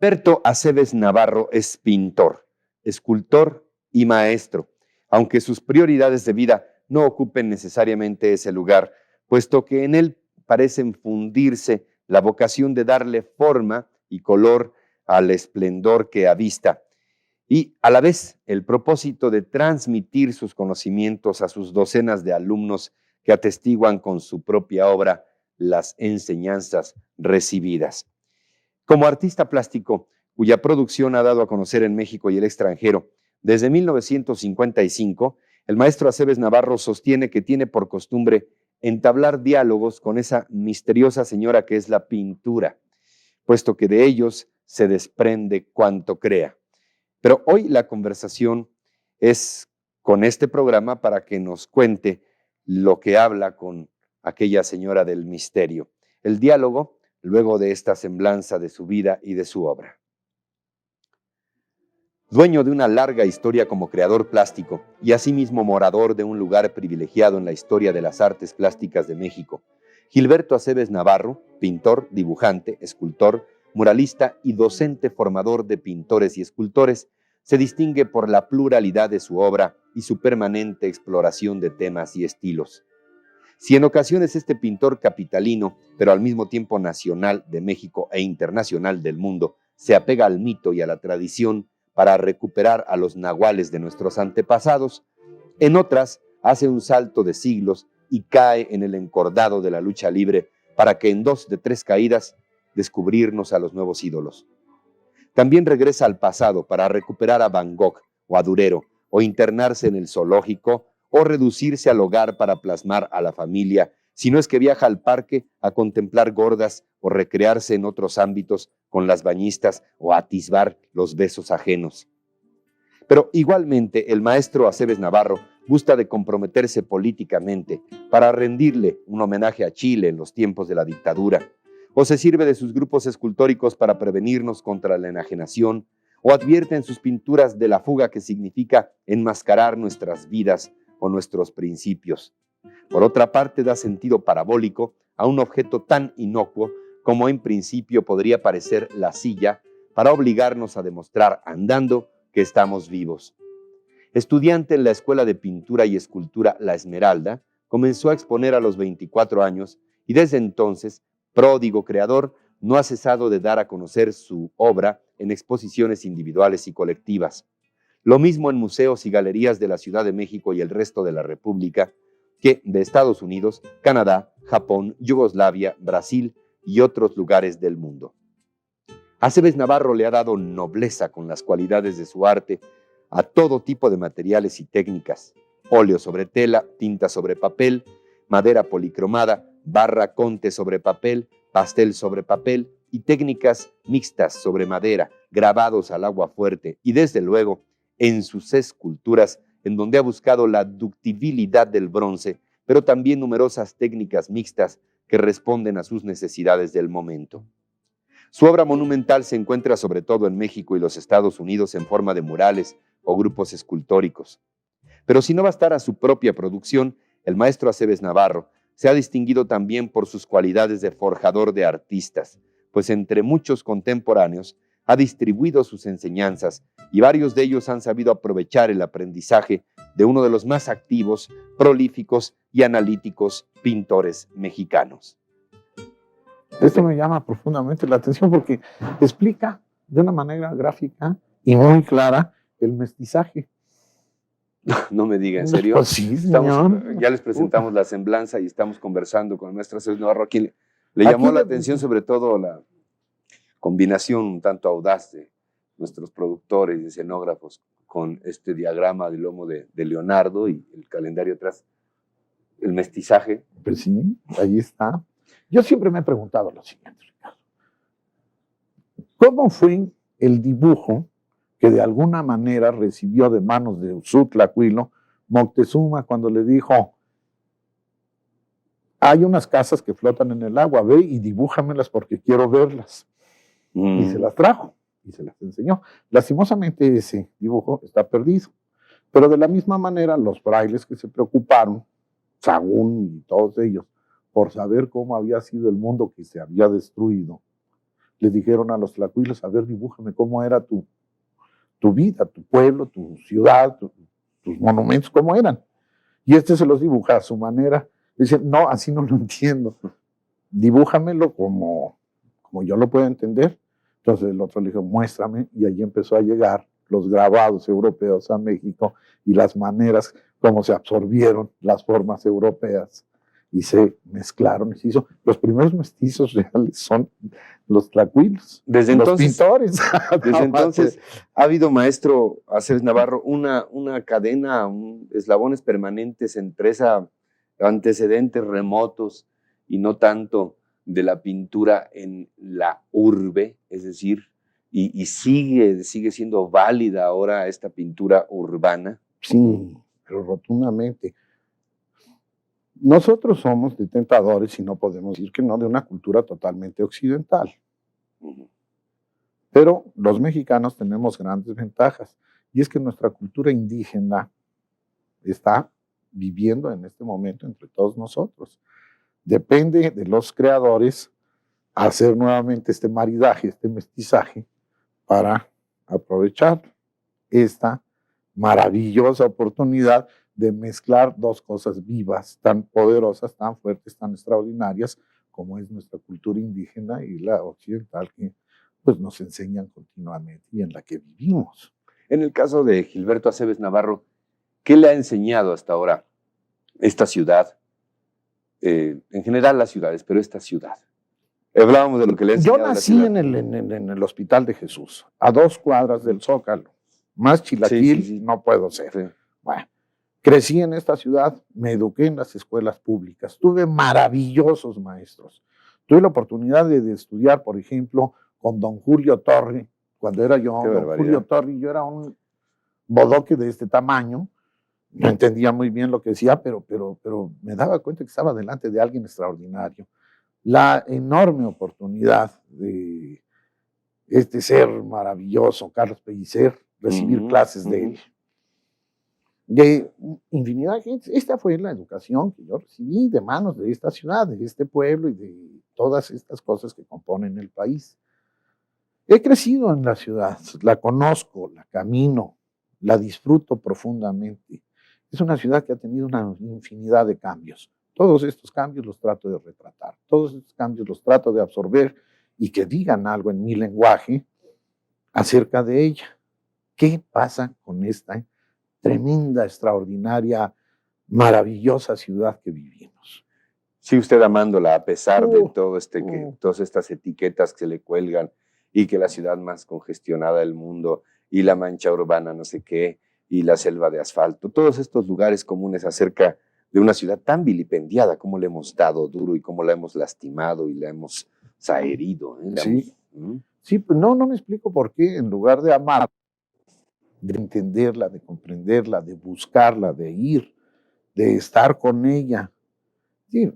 Berto Aceves Navarro es pintor, escultor y maestro, aunque sus prioridades de vida no ocupen necesariamente ese lugar, puesto que en él parecen fundirse la vocación de darle forma y color al esplendor que avista, y a la vez el propósito de transmitir sus conocimientos a sus docenas de alumnos que atestiguan con su propia obra las enseñanzas recibidas. Como artista plástico, cuya producción ha dado a conocer en México y el extranjero, desde 1955, el maestro Aceves Navarro sostiene que tiene por costumbre entablar diálogos con esa misteriosa señora que es la pintura, puesto que de ellos se desprende cuanto crea. Pero hoy la conversación es con este programa para que nos cuente lo que habla con aquella señora del misterio. El diálogo luego de esta semblanza de su vida y de su obra. Dueño de una larga historia como creador plástico y asimismo morador de un lugar privilegiado en la historia de las artes plásticas de México, Gilberto Aceves Navarro, pintor, dibujante, escultor, muralista y docente formador de pintores y escultores, se distingue por la pluralidad de su obra y su permanente exploración de temas y estilos. Si en ocasiones este pintor capitalino, pero al mismo tiempo nacional de México e internacional del mundo, se apega al mito y a la tradición para recuperar a los nahuales de nuestros antepasados, en otras hace un salto de siglos y cae en el encordado de la lucha libre para que en 2 de 3 caídas descubrirnos a los nuevos ídolos. También regresa al pasado para recuperar a Van Gogh o a Durero, o internarse en el zoológico, o reducirse al hogar para plasmar a la familia, si no es que viaja al parque a contemplar gordas o recrearse en otros ámbitos con las bañistas o a atisbar los besos ajenos. Pero igualmente el maestro Aceves Navarro gusta de comprometerse políticamente para rendirle un homenaje a Chile en los tiempos de la dictadura, o se sirve de sus grupos escultóricos para prevenirnos contra la enajenación, o advierte en sus pinturas de la fuga que significa enmascarar nuestras vidas o nuestros principios. Por otra parte, da sentido parabólico a un objeto tan inocuo como en principio podría parecer la silla, para obligarnos a demostrar andando que estamos vivos. Estudiante en la Escuela de Pintura y Escultura La Esmeralda, comenzó a exponer a los 24 años y desde entonces, pródigo creador, no ha cesado de dar a conocer su obra en exposiciones individuales y colectivas. Lo mismo en museos y galerías de la Ciudad de México y el resto de la República, que de Estados Unidos, Canadá, Japón, Yugoslavia, Brasil y otros lugares del mundo. Aceves Navarro le ha dado nobleza con las cualidades de su arte a todo tipo de materiales y técnicas: óleo sobre tela, tinta sobre papel, madera policromada, barra conte sobre papel, pastel sobre papel y técnicas mixtas sobre madera, grabados al agua fuerte y desde luego en sus esculturas, en donde ha buscado la ductibilidad del bronce, pero también numerosas técnicas mixtas que responden a sus necesidades del momento. Su obra monumental se encuentra sobre todo en México y los Estados Unidos en forma de murales o grupos escultóricos. Pero si no bastara su propia producción, el maestro Aceves Navarro se ha distinguido también por sus cualidades de forjador de artistas, pues entre muchos contemporáneos ha distribuido sus enseñanzas y varios de ellos han sabido aprovechar el aprendizaje de uno de los más activos, prolíficos y analíticos pintores mexicanos. Esto me llama profundamente la atención porque explica de una manera gráfica y muy clara el mestizaje. No me diga, ¿en serio? Pues sí, señor. Ya les presentamos la semblanza y estamos conversando con nuestra Aceves Navarro. Aquí le llamó la atención sobre todo la combinación un tanto audaz de nuestros productores y escenógrafos con este diagrama del lomo de Leonardo y el calendario atrás, el mestizaje. Pues sí, ahí está. Yo siempre me he preguntado lo siguiente, Ricardo. ¿Cómo fue el dibujo que de alguna manera recibió de manos de Uxutlacuilo Moctezuma cuando le dijo: hay unas casas que flotan en el agua, ve y dibújamelas porque quiero verlas? Y se las trajo y se las enseñó. Lastimosamente ese dibujo está perdido, pero de la misma manera los frailes que se preocuparon, Sagún y todos ellos, por saber cómo había sido el mundo que se había destruido, les dijeron a los tlacuilos, a ver, dibújame cómo era tu vida, tu pueblo, tu ciudad, tus monumentos, cómo eran. Y se los dibuja a su manera. Dice, no, así no lo entiendo. Dibújamelo como yo lo puedo entender. Entonces el otro le dijo, muéstrame, y allí empezó a llegar los grabados europeos a México y las maneras como se absorbieron las formas europeas y se mezclaron y se hizo. Los primeros mestizos reales son los tlacuilos, desde los entonces, pintores. Desde entonces ha habido, maestro Aceves Navarro, una cadena, eslabones permanentes entre antecedentes remotos y no tanto de la pintura en la urbe, es decir, y sigue siendo válida ahora esta pintura urbana. Sí, pero rotundamente. Nosotros somos detentadores, y no podemos decir que no, de una cultura totalmente occidental. Pero los mexicanos tenemos grandes ventajas, y es que nuestra cultura indígena está viviendo en este momento entre todos nosotros. Depende de los creadores hacer nuevamente este maridaje, este mestizaje, para aprovechar esta maravillosa oportunidad de mezclar dos cosas vivas, tan poderosas, tan fuertes, tan extraordinarias, como es nuestra cultura indígena y la occidental, que pues nos enseñan continuamente y en la que vivimos. En el caso de Gilberto Aceves Navarro, ¿qué le ha enseñado hasta ahora esta ciudad? En general las ciudades, pero esta ciudad. Hablábamos de lo que le ha enseñado. Yo nací en el Hospital de Jesús, a 2 cuadras del Zócalo. Más chilaquil no puedo ser. Sí. Bueno, crecí en esta ciudad, me eduqué en las escuelas públicas, tuve maravillosos maestros. Tuve la oportunidad de estudiar, por ejemplo, con don Julio Torri, cuando era yo, don Julio Torri, yo era un bodoque de este tamaño, no entendía muy bien lo que decía, pero me daba cuenta que estaba delante de alguien extraordinario. La enorme oportunidad de este ser maravilloso, Carlos Pellicer, recibir clases de él. De infinidad de gente. Esta fue la educación que yo recibí de manos de esta ciudad, de este pueblo y de todas estas cosas que componen el país. He crecido en la ciudad, la conozco, la camino, la disfruto profundamente. Es una ciudad que ha tenido una infinidad de cambios. Todos estos cambios los trato de retratar, todos estos cambios los trato de absorber y que digan algo en mi lenguaje acerca de ella. ¿Qué pasa con esta tremenda, extraordinaria, maravillosa ciudad que vivimos? Sí, usted amándola a pesar de todo todas estas etiquetas que se le cuelgan y que la ciudad más congestionada del mundo y la mancha urbana no sé qué y la selva de asfalto, todos estos lugares comunes acerca de una ciudad tan vilipendiada, cómo le hemos dado duro y cómo la hemos lastimado y la hemos herido. Sí, sí, pues no me explico por qué en lugar de amar, de entenderla, de comprenderla, de buscarla, de ir, de estar con ella. Sí,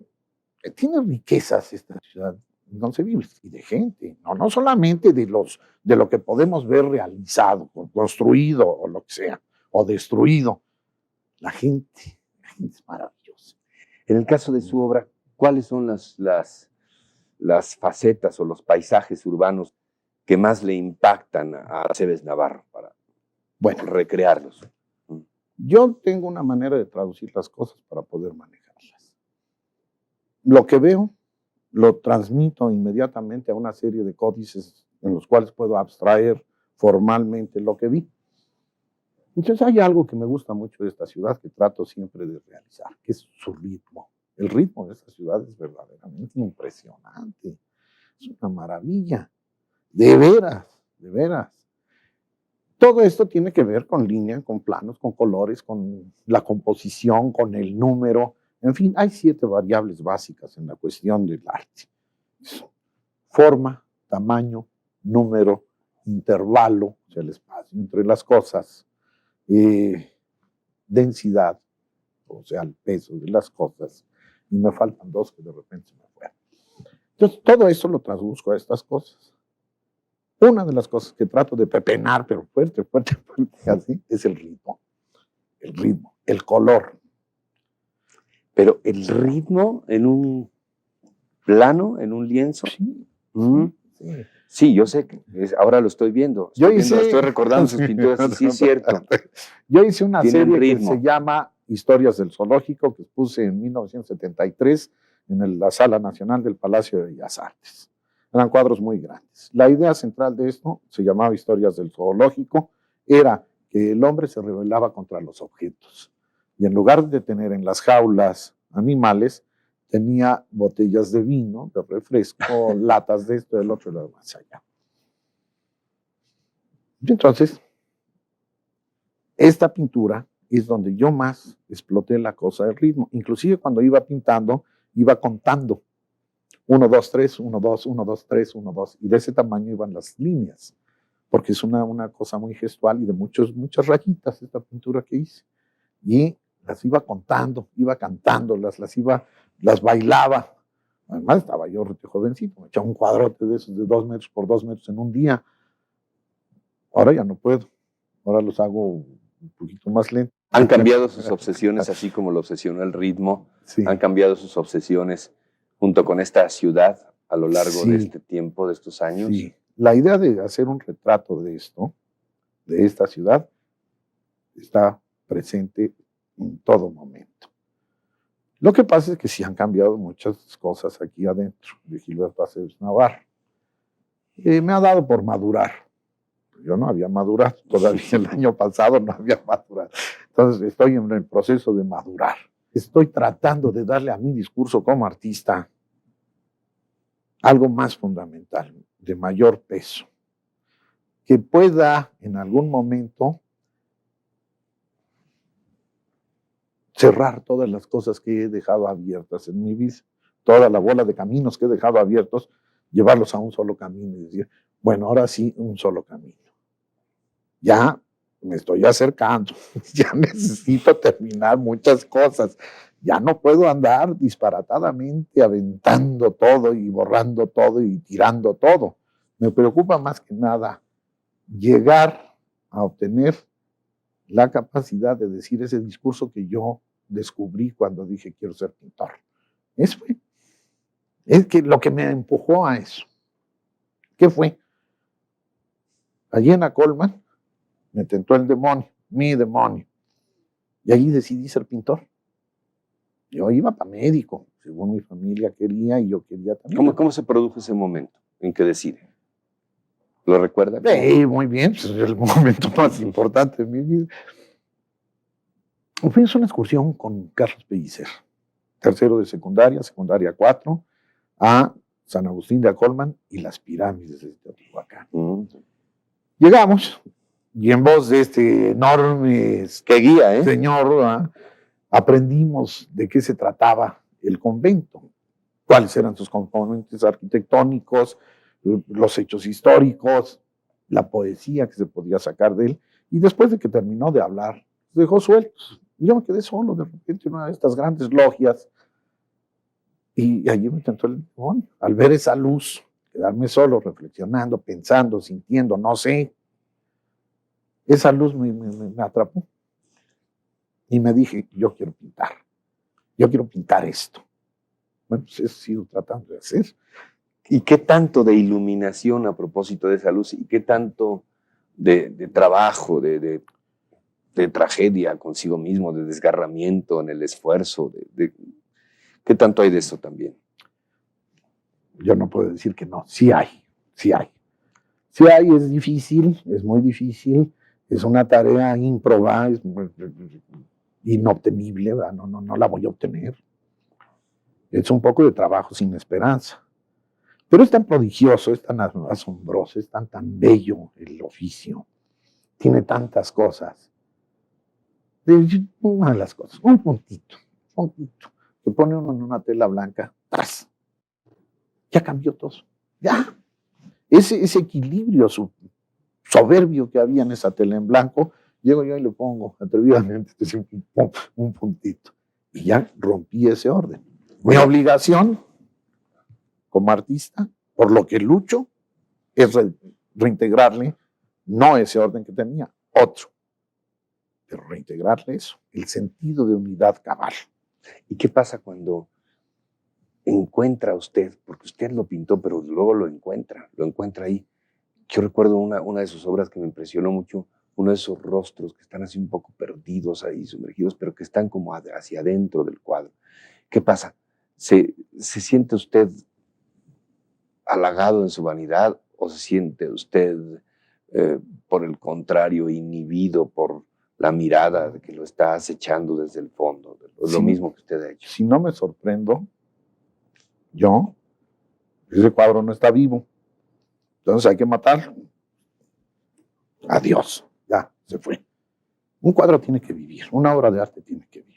tiene riquezas esta ciudad inconcebibles y de gente, no solamente de lo que podemos ver realizado, construido o lo que sea, o destruido. La gente es maravillosa. En el caso de su obra, ¿cuáles son las facetas o los paisajes urbanos que más le impactan a Aceves Navarro para recrearlos? Yo tengo una manera de traducir las cosas para poder manejarlas. Lo que veo lo transmito inmediatamente a una serie de códices en los cuales puedo abstraer formalmente lo que vi. Entonces hay algo que me gusta mucho de esta ciudad que trato siempre de realizar, que es su ritmo. El ritmo de esta ciudad es verdaderamente impresionante. Es una maravilla. De veras, de veras. Todo esto tiene que ver con líneas, con planos, con colores, con la composición, con el número. En fin, hay 7 variables básicas en la cuestión del arte. Forma, tamaño, número, intervalo, o sea, el espacio entre las cosas, densidad, o sea, el peso de las cosas. Y me faltan 2 que de repente se me fueron. Entonces, todo eso lo traduzco a estas cosas. Una de las cosas que trato de pepenar, pero fuerte, así, es el ritmo. El ritmo, el color. Pero el ritmo en un plano, en un lienzo. Sí. Sí, yo sé, ahora lo estoy viendo. Estoy recordando sus pinturas, sí es cierto. Yo hice una Tienen serie ritmo. que se llama Historias del Zoológico, que puse en 1973 en la Sala Nacional del Palacio de Bellas Artes. Eran cuadros muy grandes. La idea central de esto se llamaba Historias del Zoológico, era que el hombre se rebelaba contra los objetos. Y en lugar de tener en las jaulas animales, tenía botellas de vino, de refresco, latas de esto, del otro, y lo demás allá. Y entonces, esta pintura es donde yo más exploté la cosa del ritmo. Inclusive cuando iba pintando, iba contando. 1, 2, 3, 1, 2, 1, 2, 3, 1, 2. Y de ese tamaño iban las líneas, porque es una cosa muy gestual y de muchas rayitas esta pintura que hice. Y las iba contando, iba cantándolas, las bailaba. Además estaba yo jovencito, me echaba un cuadrote de esos de 2 metros por 2 metros en un día. Ahora ya no puedo, ahora los hago un poquito más lento. ¿Han cambiado sus obsesiones así como lo obsesionó el ritmo? Sí. ¿Han cambiado sus obsesiones junto con esta ciudad a lo largo de este tiempo, de estos años? Sí, la idea de hacer un retrato de esto, de esta ciudad, está presente en todo momento. Lo que pasa es que sí han cambiado muchas cosas aquí adentro de Gilberto Aceves Navarro. Me ha dado por madurar. Yo no había madurado, todavía el año pasado no había madurado. Entonces estoy en el proceso de madurar. Estoy tratando de darle a mi discurso como artista algo más fundamental, de mayor peso, que pueda en algún momento cerrar todas las cosas que he dejado abiertas en mi vida, toda la bola de caminos que he dejado abiertos, llevarlos a un solo camino y decir, bueno, ahora sí, un solo camino. Ya me estoy acercando, ya necesito terminar muchas cosas, ya no puedo andar disparatadamente aventando todo y borrando todo y tirando todo. Me preocupa más que nada llegar a obtener la capacidad de decir ese discurso que yo descubrí cuando dije quiero ser pintor. Eso fue. Es que lo que me empujó a eso. ¿Qué fue? Allí en Colman me tentó el demonio, mi demonio. Y allí decidí ser pintor. Yo iba para médico, según mi familia quería y yo quería también. ¿Cómo se produjo ese momento en que decide? ¿Lo recuerda? Muy bien, pues es el momento más importante de mi vida. Fui a una excursión con Carlos Pellicer, tercero de secundaria 4, a San Agustín de Colman y las pirámides de Teotihuacán. Llegamos y en voz de este enorme guía, señor, aprendimos de qué se trataba el convento, cuáles eran sus componentes arquitectónicos, los hechos históricos, la poesía que se podía sacar de él. Y después de que terminó de hablar, dejó sueltos. Y yo me quedé solo de repente en una de estas grandes logias. Y allí me tentó el demonio. Al ver esa luz, quedarme solo, reflexionando, pensando, sintiendo, no sé. Esa luz me atrapó. Y me dije, yo quiero pintar. Yo quiero pintar esto. Bueno, pues eso sigo tratando de hacer. ¿Y qué tanto de iluminación a propósito de esa luz? ¿Y qué tanto de trabajo, de tragedia consigo mismo, de desgarramiento en el esfuerzo? ¿Qué tanto hay de eso también? Yo no puedo decir que no. Sí hay, sí hay. Sí hay, es difícil, es muy difícil. Es una tarea ímproba, es inobtenible, no la voy a obtener. Es un poco de trabajo sin esperanza. Pero es tan prodigioso, es tan asombroso, es tan bello el oficio. Tiene tantas cosas. Una de las cosas, un puntito, que pone uno en una tela blanca, ¡tras! Ya cambió todo. Ya. Ese equilibrio soberbio que había en esa tela en blanco, llego yo y le pongo atrevidamente un puntito. Y ya rompí ese orden. Mi obligación como artista, por lo que lucho, es reintegrarle no ese orden que tenía, otro. Pero reintegrarle eso, el sentido de unidad cabal. ¿Y qué pasa cuando encuentra usted? Porque usted lo pintó, pero luego lo encuentra ahí. Yo recuerdo una de sus obras que me impresionó mucho, uno de esos rostros que están así un poco perdidos ahí, sumergidos, pero que están como hacia adentro del cuadro. ¿Qué pasa? ¿Se siente usted halagado en su vanidad o se siente usted, por el contrario, inhibido por la mirada de que lo está acechando desde el fondo? Lo mismo que usted ha hecho. Si no me sorprendo, ese cuadro no está vivo. Entonces hay que matarlo. Adiós. Ya, se fue. Un cuadro tiene que vivir, una obra de arte tiene que vivir.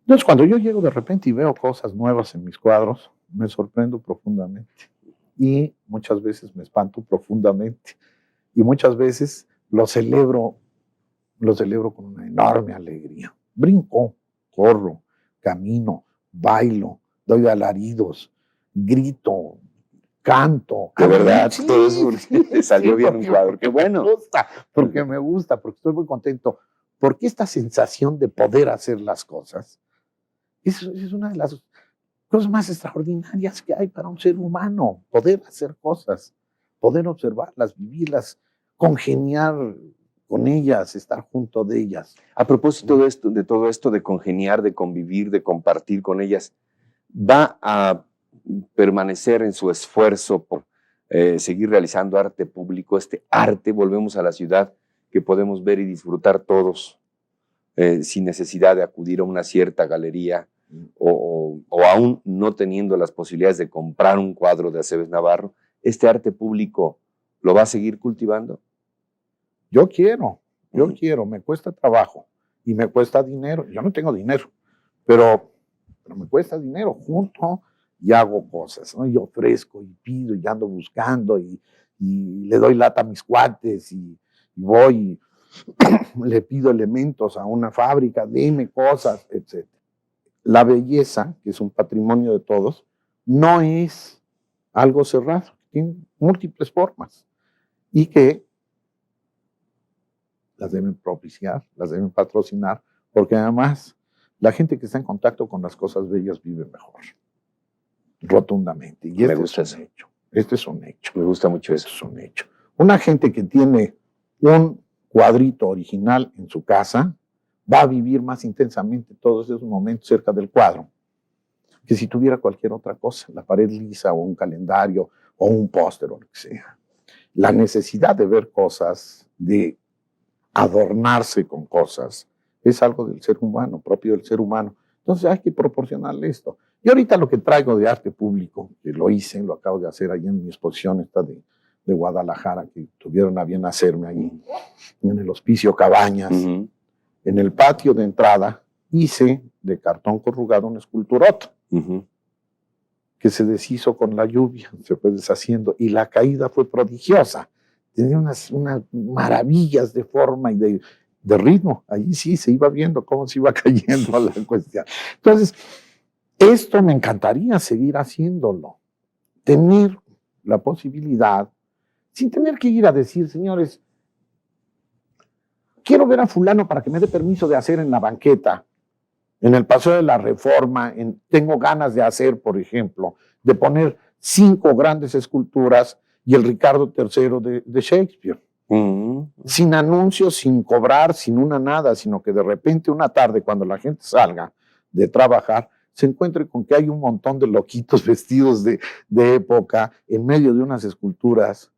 Entonces, cuando yo llego de repente y veo cosas nuevas en mis cuadros, me sorprendo profundamente. Y muchas veces me espanto profundamente. Y muchas veces lo celebro con una enorme alegría. Brinco, corro, camino, bailo, doy alaridos, grito, canto. De verdad, sí, todo eso le salió bien un cuadro. Qué bueno. Porque me gusta, porque estoy muy contento. Porque esta sensación de poder hacer las cosas es una de las cosas más extraordinarias que hay para un ser humano. Poder hacer cosas, poder observarlas, vivirlas, congeniar con ellas, estar junto de ellas. A propósito de todo esto, de congeniar, de convivir, de compartir con ellas, ¿va a permanecer en su esfuerzo por seguir realizando arte público? Este arte, volvemos a la ciudad, que podemos ver y disfrutar todos sin necesidad de acudir a una cierta galería o aún no teniendo las posibilidades de comprar un cuadro de Aceves Navarro. ¿Este arte público lo va a seguir cultivando? Yo quiero, me cuesta trabajo y me cuesta dinero. Yo no tengo dinero, pero me cuesta dinero. Junto y hago cosas, ¿no? Y ofrezco y pido y ando buscando y le doy lata a mis cuates y voy y le pido elementos a una fábrica, dime cosas, etc. La belleza, que es un patrimonio de todos, no es algo cerrado, tiene múltiples formas y que las deben propiciar, las deben patrocinar, porque además la gente que está en contacto con las cosas bellas vive mejor, rotundamente. Y Me gusta eso. Este es un hecho. Me gusta mucho eso. Es un hecho. Una gente que tiene un cuadrito original en su casa va a vivir más intensamente todos esos momentos cerca del cuadro que si tuviera cualquier otra cosa, la pared lisa o un calendario o un póster o lo que sea. La necesidad de ver cosas, de adornarse con cosas, es algo del ser humano, propio del ser humano. Entonces hay que proporcionarle esto. Y ahorita lo que traigo de arte público, que lo hice, lo acabo de hacer ahí en mi exposición esta de Guadalajara, que tuvieron a bien hacerme ahí en el Hospicio Cabañas. En el patio de entrada hice de cartón corrugado una esculturota que se deshizo con la lluvia, se fue deshaciendo y la caída fue prodigiosa. Tenía unas maravillas de forma y de ritmo. Allí sí se iba viendo cómo se iba cayendo la cuestión. Entonces, esto me encantaría seguir haciéndolo. Tener la posibilidad, sin tener que ir a decir, señores, quiero ver a fulano para que me dé permiso de hacer en la banqueta, en el Paseo de la Reforma, tengo ganas de hacer, por ejemplo, de poner 5 grandes esculturas y el Ricardo III de Shakespeare. Sin anuncios, sin cobrar, sin una nada, sino que de repente una tarde, cuando la gente salga de trabajar, se encuentre con que hay un montón de loquitos vestidos de época en medio de unas esculturas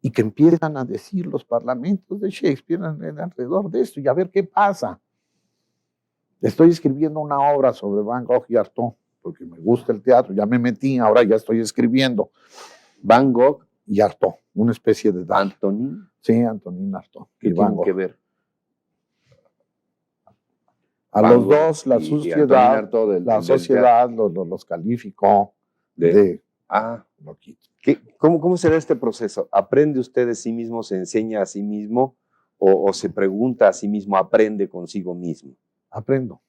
y que empiezan a decir los parlamentos de Shakespeare alrededor de esto y a ver qué pasa. Estoy escribiendo una obra sobre Van Gogh y Artaud, porque me gusta el teatro, ya me metí, ahora ya estoy escribiendo. Van Gogh y Artaud, una especie de... ¿Antonin? Sí, Antonin Artaud. ¿Qué tienen que ver? A Van los Gogh dos, la sociedad, Artaud la sociedad los calificó de loquitos. ¿Cómo será este proceso? ¿Aprende usted de sí mismo, se enseña a sí mismo o se pregunta a sí mismo, aprende consigo mismo? Aprendo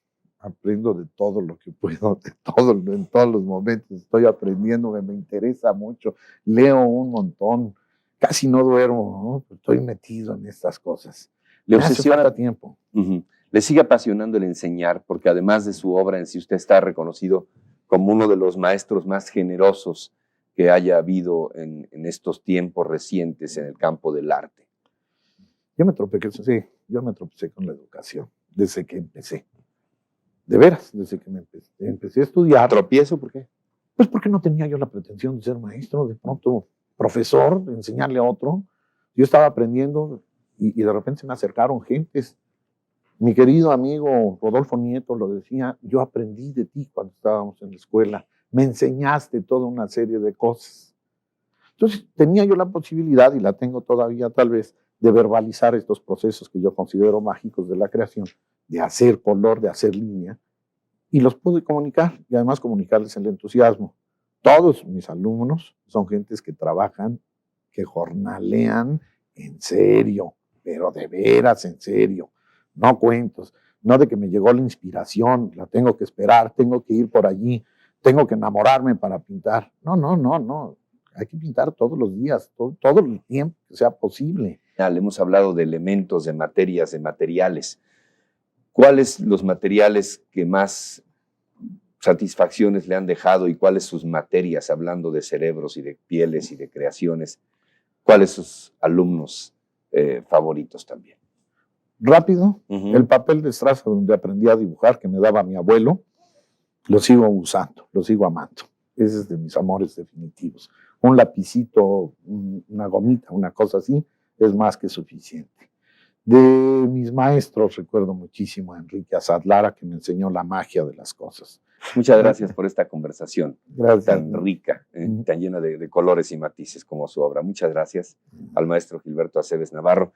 de todo lo que puedo, en todos los momentos estoy aprendiendo, me interesa mucho, leo un montón, casi no duermo, ¿no? Estoy metido en estas cosas. ¿Le obsesiona? Hace falta tiempo. ¿Le sigue apasionando el enseñar? Porque además de su obra en sí, usted está reconocido como uno de los maestros más generosos que haya habido en estos tiempos recientes en el campo del arte? Yo me tropecé con la educación desde que empecé. De veras, desde que empecé a estudiar. ¿Tropiezo? ¿Por qué? Pues porque no tenía yo la pretensión de ser maestro, de pronto profesor, de enseñarle a otro. Yo estaba aprendiendo y de repente se me acercaron gentes. Mi querido amigo Rodolfo Nieto lo decía, yo aprendí de ti cuando estábamos en la escuela, me enseñaste toda una serie de cosas. Entonces tenía yo la posibilidad, y la tengo todavía tal vez, de verbalizar estos procesos que yo considero mágicos de la creación, de hacer color, de hacer línea, y los pude comunicar, y además comunicarles el entusiasmo. Todos mis alumnos son gentes que trabajan, que jornalean en serio, pero de veras en serio, no cuentos, no de que me llegó la inspiración, la tengo que esperar, tengo que ir por allí, tengo que enamorarme para pintar. No. Hay que pintar todos los días, todo el tiempo que sea posible. Le hemos hablado de elementos, de materias, de materiales. ¿Cuáles los materiales que más satisfacciones le han dejado y cuáles sus materias, hablando de cerebros y de pieles y de creaciones? ¿Cuáles sus alumnos favoritos también? Rápido, el papel de estraza donde aprendí a dibujar que me daba mi abuelo, lo sigo usando, lo sigo amando. Ese es de mis amores definitivos. Un lapicito, una gomita, una cosa así, es más que suficiente. De mis maestros recuerdo muchísimo a Enrique Azad Lara, que me enseñó la magia de las cosas. Muchas gracias por esta conversación. Gracias. Tan rica, tan llena de colores y matices como su obra. Muchas gracias al maestro Gilberto Aceves Navarro.